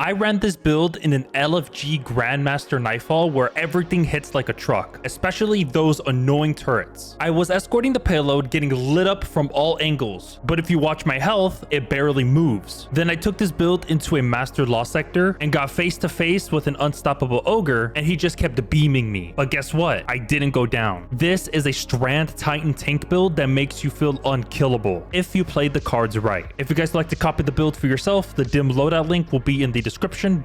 I ran this build in an LFG Grandmaster Nightfall where everything hits like a truck, especially those annoying turrets. I was escorting the payload, getting lit up from all angles, but if you watch my health, it barely moves. Then I took this build into a Master Law sector and got face to face with an unstoppable ogre, and he just kept beaming me. But guess what? I didn't go down. This is a Strand Titan tank build that makes you feel unkillable if you play the cards right. If you guys like to copy the build for yourself, the dim loadout link will be in the description.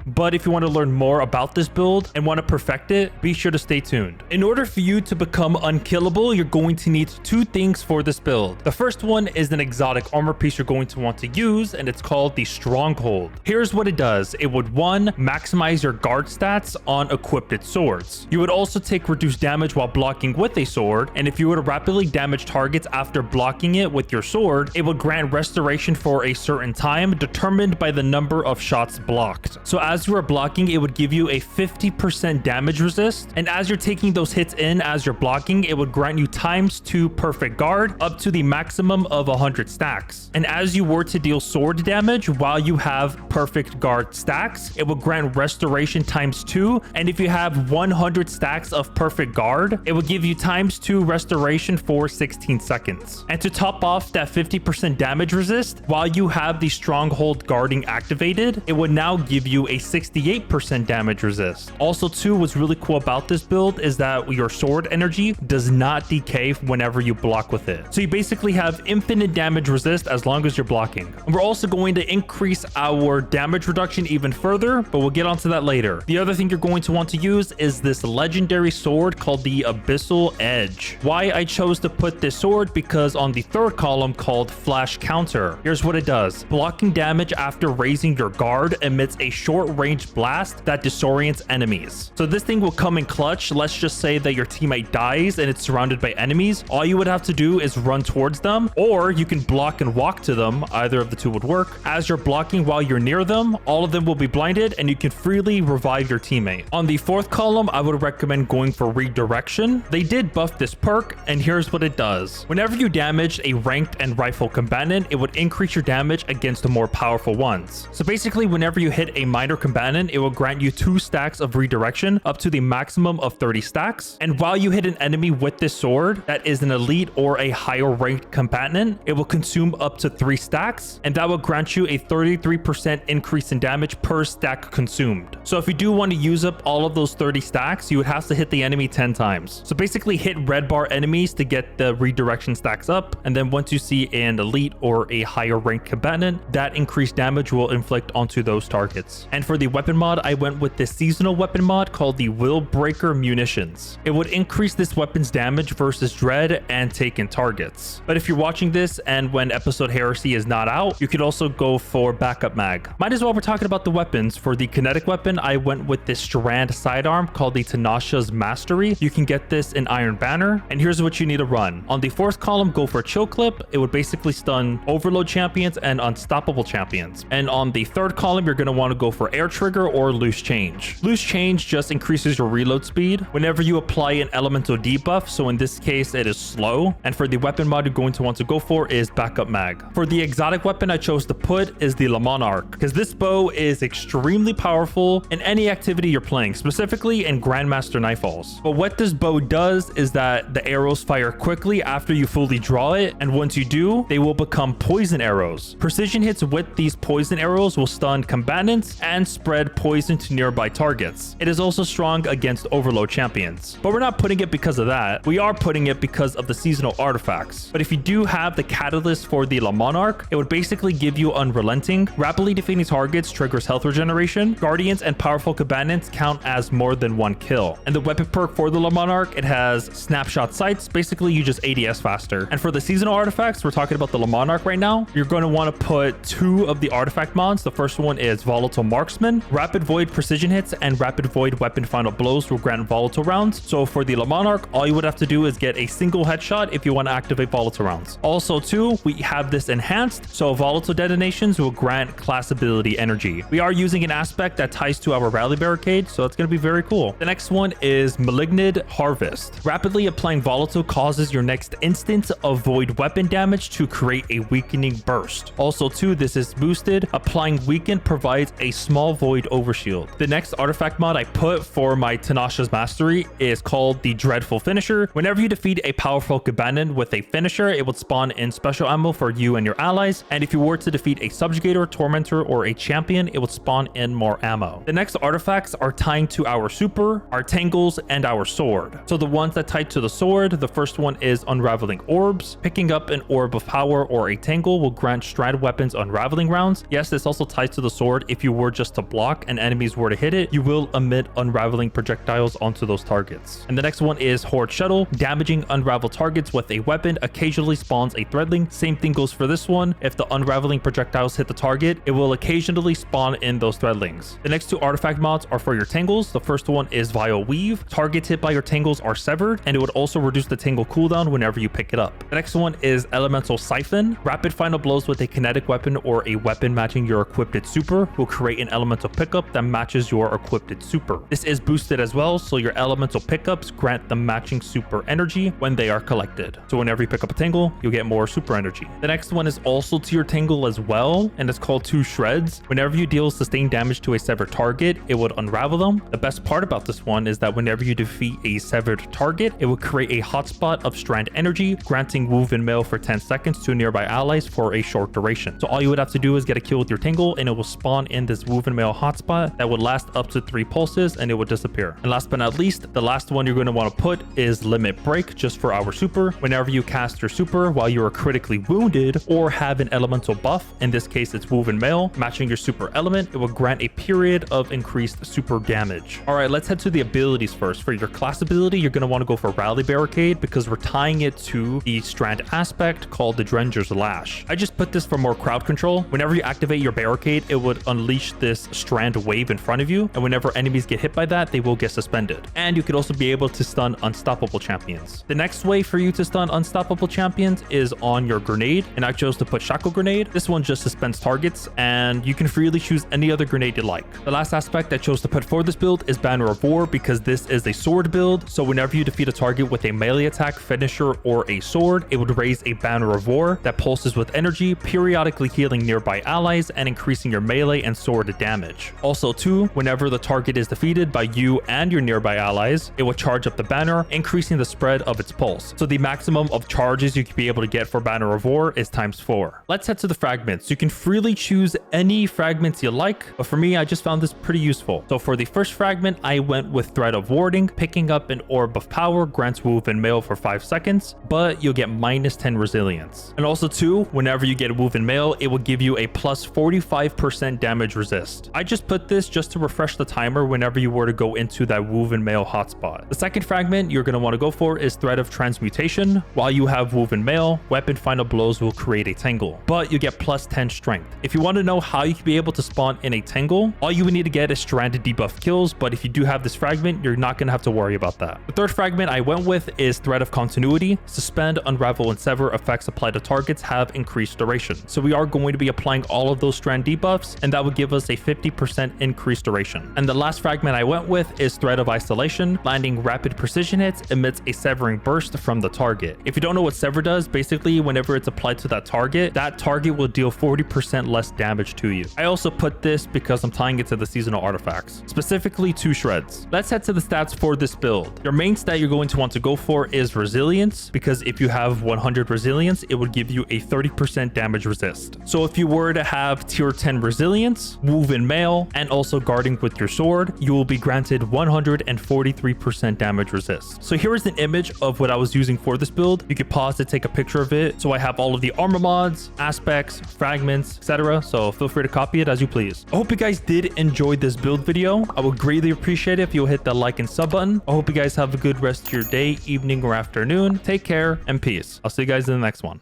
But if you want to learn more about this build and want to perfect it, be sure to stay tuned. In order for you to become unkillable, you're going to need two things for this build. The first one is an exotic armor piece you're going to want to use, and it's called the Stronghold. Here's what it does. It would, one, maximize your guard stats on equipped swords. You would also take reduced damage while blocking with a sword, and if you were to rapidly damage targets after blocking it with your sword, it would grant restoration for a certain time determined by the number of shots blocked. So as you are blocking, it would give you a 50% damage resist, and as you're taking those hits in as you're blocking, it would grant you ×2 perfect guard up to the maximum of 100 stacks. And as you were to deal sword damage while you have perfect guard stacks, it would grant restoration ×2, and if you have 100 stacks of perfect guard, it would give you ×2 restoration for 16 seconds. And to top off that 50% damage resist, while you have the Stronghold guarding activated, it would now give you a 68% damage resist. Also too, what's really cool about this build is that your sword energy does not decay whenever you block with it. So you basically have infinite damage resist as long as you're blocking. And we're also going to increase our damage reduction even further, but we'll get onto that later. The other thing you're going to want to use is this legendary sword called the Abyssal Edge. Why I chose to put this sword? Because on the third column called Flash Counter, here's what it does. Blocking damage after raising your guard emits a short range blast that disorients enemies. So this thing will come in clutch. Let's just say that your teammate dies and it's surrounded by enemies. All you would have to do is run towards them, or you can block and walk to them. Either of the two would work. As you're blocking while you're near them, all of them will be blinded and you can freely revive your teammate. On the fourth column, I would recommend going for redirection. They did buff this perk, and here's what it does. Whenever you damage a ranked and rifle combatant, it would increase your damage against the more powerful ones. So basically, whenever you hit a minor combatant, it will grant you 2 stacks of redirection up to the maximum of 30 stacks. And while you hit an enemy with this sword that is an elite or a higher ranked combatant, it will consume up to 3 stacks, and that will grant you a 33% increase in damage per stack consumed. So if you do want to use up all of those 30 stacks, you would have to hit the enemy 10 times. So basically hit red bar enemies to get the redirection stacks up, and then once you see an elite or a higher ranked combatant, that increased damage will inflict onto those targets. And for the weapon mod, I went with this seasonal weapon mod called the Will Breaker Munitions. It would increase this weapon's damage versus dread and taken targets. But if you're watching this and when episode Heresy is not out, you could also go for backup mag. Might as well, we're talking about the weapons. For the kinetic weapon, I went with this Strand sidearm called the Tinasha's Mastery. You can get this in Iron Banner, and here's what you need to run. On the fourth column, go for Chill Clip. It would basically stun Overload champions and Unstoppable champions. And on the third column, you're going to want to go for Air Trigger or Loose Change. Loose Change just increases your reload speed whenever you apply an elemental debuff, so in this case it is slow. And for the weapon mod you're going to want to go for is backup mag. For the exotic weapon I chose to put is the Monarque, because this bow is extremely powerful in any activity you're playing, specifically in Grandmaster Nightfalls. But what this bow does is that the arrows fire quickly after you fully draw it, and once you do, they will become poison arrows. Precision hits with these poison arrows will stun combatants and spread poison to nearby targets. It is also strong against Overload champions. But we're not putting it because of that. We are putting it because of the seasonal artifacts. But if you do have the catalyst for the Monarque, it would basically give you Unrelenting. Rapidly defeating targets triggers health regeneration. Guardians and powerful combatants count as more than 1 kill. And the weapon perk for the Monarque, it has snapshot sights. Basically, you just ADS faster. And for the seasonal artifacts, we're talking about the Monarque right now. You're going to want to put 2 of the artifact mods. The first one is Volatile Marksman. Rapid Void precision hits and Rapid Void weapon final blows will grant volatile rounds. So for the Monarque, all you would have to do is get a single headshot if you want to activate volatile rounds. Also too, we have this enhanced, so volatile detonations will grant class ability energy. We are using an aspect that ties to our rally barricade, so it's going to be very cool. The next one is Malignant Harvest. Rapidly applying volatile causes your next instance of void weapon damage to create a weakening burst. Also too, this is boosted. Applying weaken provides spawns a small void overshield. The next artifact mod I put for my Tinasha's mastery is called the Dreadful Finisher. Whenever you defeat a powerful Cabanon with a finisher, it would spawn in special ammo for you and your allies. And if you were to defeat a Subjugator, Tormentor, or a champion, it would spawn in more ammo. The next artifacts are tying to our super, our tangles, and our sword. So the ones that tie to the sword, the first one is Unraveling Orbs. Picking up an Orb of Power or a tangle will grant strand weapons unraveling rounds. Yes, this also ties to the sword. If you were just to block and enemies were to hit it, you will emit unraveling projectiles onto those targets. And the next one is Horde Shuttle. Damaging unravel targets with a weapon occasionally spawns a threadling. Same thing goes for this one. If the unraveling projectiles hit the target, it will occasionally spawn in those threadlings. The next two artifact mods are for your tangles. The first one is Vile Weave. Targets hit by your tangles are severed, and it would also reduce the tangle cooldown whenever you pick it up. The next one is Elemental Siphon. Rapid final blows with a kinetic weapon or a weapon matching your equipped super will create an elemental pickup that matches your equipped super. This is boosted as well, so your elemental pickups grant the matching super energy when they are collected. So whenever you pick up a tangle, you'll get more super energy. The next one is also to your tangle as well, and it's called Two Shreds. Whenever you deal sustained damage to a severed target, it would unravel them. The best part about this one is that whenever you defeat a severed target, it will create a hotspot of strand energy, granting woven mail for 10 seconds to nearby allies for a short duration. So all you would have to do is get a kill with your tangle, and it will spawn in this woven mail hotspot that would last up to 3 pulses, and it would disappear. And last but not least, the last one you're going to want to put is Limit Break, just for our super. Whenever you cast your super while you are critically wounded or have an elemental buff, in this case it's woven mail, matching your super element, it will grant a period of increased super damage. All right, let's head to the abilities first. For your class ability, you're going to want to go for Rally Barricade because we're tying it to the strand aspect called the Drenger's Lash. I just put this for more crowd control. Whenever you activate your barricade, it would unleash this strand wave in front of you, and whenever enemies get hit by that, they will get suspended. And you could also be able to stun unstoppable champions. The next way for you to stun unstoppable champions is on your grenade, and I chose to put Shackle Grenade. This one just suspends targets, and you can freely choose any other grenade you like. The last aspect I chose to put for this build is Banner of War because this is a sword build, so whenever you defeat a target with a melee attack, finisher, or a sword, it would raise a Banner of War that pulses with energy, periodically healing nearby allies and increasing your melee and sword damage. Also too, whenever the target is defeated by you and your nearby allies, it will charge up the banner, increasing the spread of its pulse. So the maximum of charges you could be able to get for Banner of War is ×4. Let's head to the fragments. You can freely choose any fragments you like, but for me, I just found this pretty useful. So for the first fragment, I went with Thread of Warding. Picking up an Orb of Power grants woven mail for 5 seconds, but you'll get -10 resilience. And also too, whenever you get woven mail, it will give you a plus 45% damage resist. I just put this just to refresh the timer whenever you were to go into that woven mail hotspot. The second fragment you're going to want to go for is Thread of Transmutation. While you have woven mail, weapon final blows will create a tangle, but you get +10 strength. If you want to know how you can be able to spawn in a tangle, all you would need to get is stranded debuff kills, but if you do have this fragment, you're not going to have to worry about that. The third fragment I went with is Thread of Continuity. Suspend, unravel, and sever effects applied to targets have increased duration. So we are going to be applying all of those strand debuffs, and that would give us a 50% increased duration. And the last fragment I went with is Thread of Isolation. Landing rapid precision hits emits a severing burst from the target. If you don't know what sever does, basically whenever it's applied to that target will deal 40% less damage to you. I also put this because I'm tying it to the seasonal artifacts, specifically 2 shreds. Let's head to the stats for this build. Your main stat you're going to want to go for is resilience, because if you have 100 resilience, it would give you a 30% damage resist. So if you were to have tier 10 resilience, woven mail, and also guarding with your sword, you will be granted 143% damage resist. So here is an image of what I was using for this build. You can pause to take a picture of it. So I have all of the armor mods, aspects, fragments, etc. So feel free to copy it as you please. I hope you guys did enjoy this build video. I would greatly appreciate it if you'll hit that like and sub button. I hope you guys have a good rest of your day, evening, or afternoon. Take care and peace. I'll see you guys in the next one.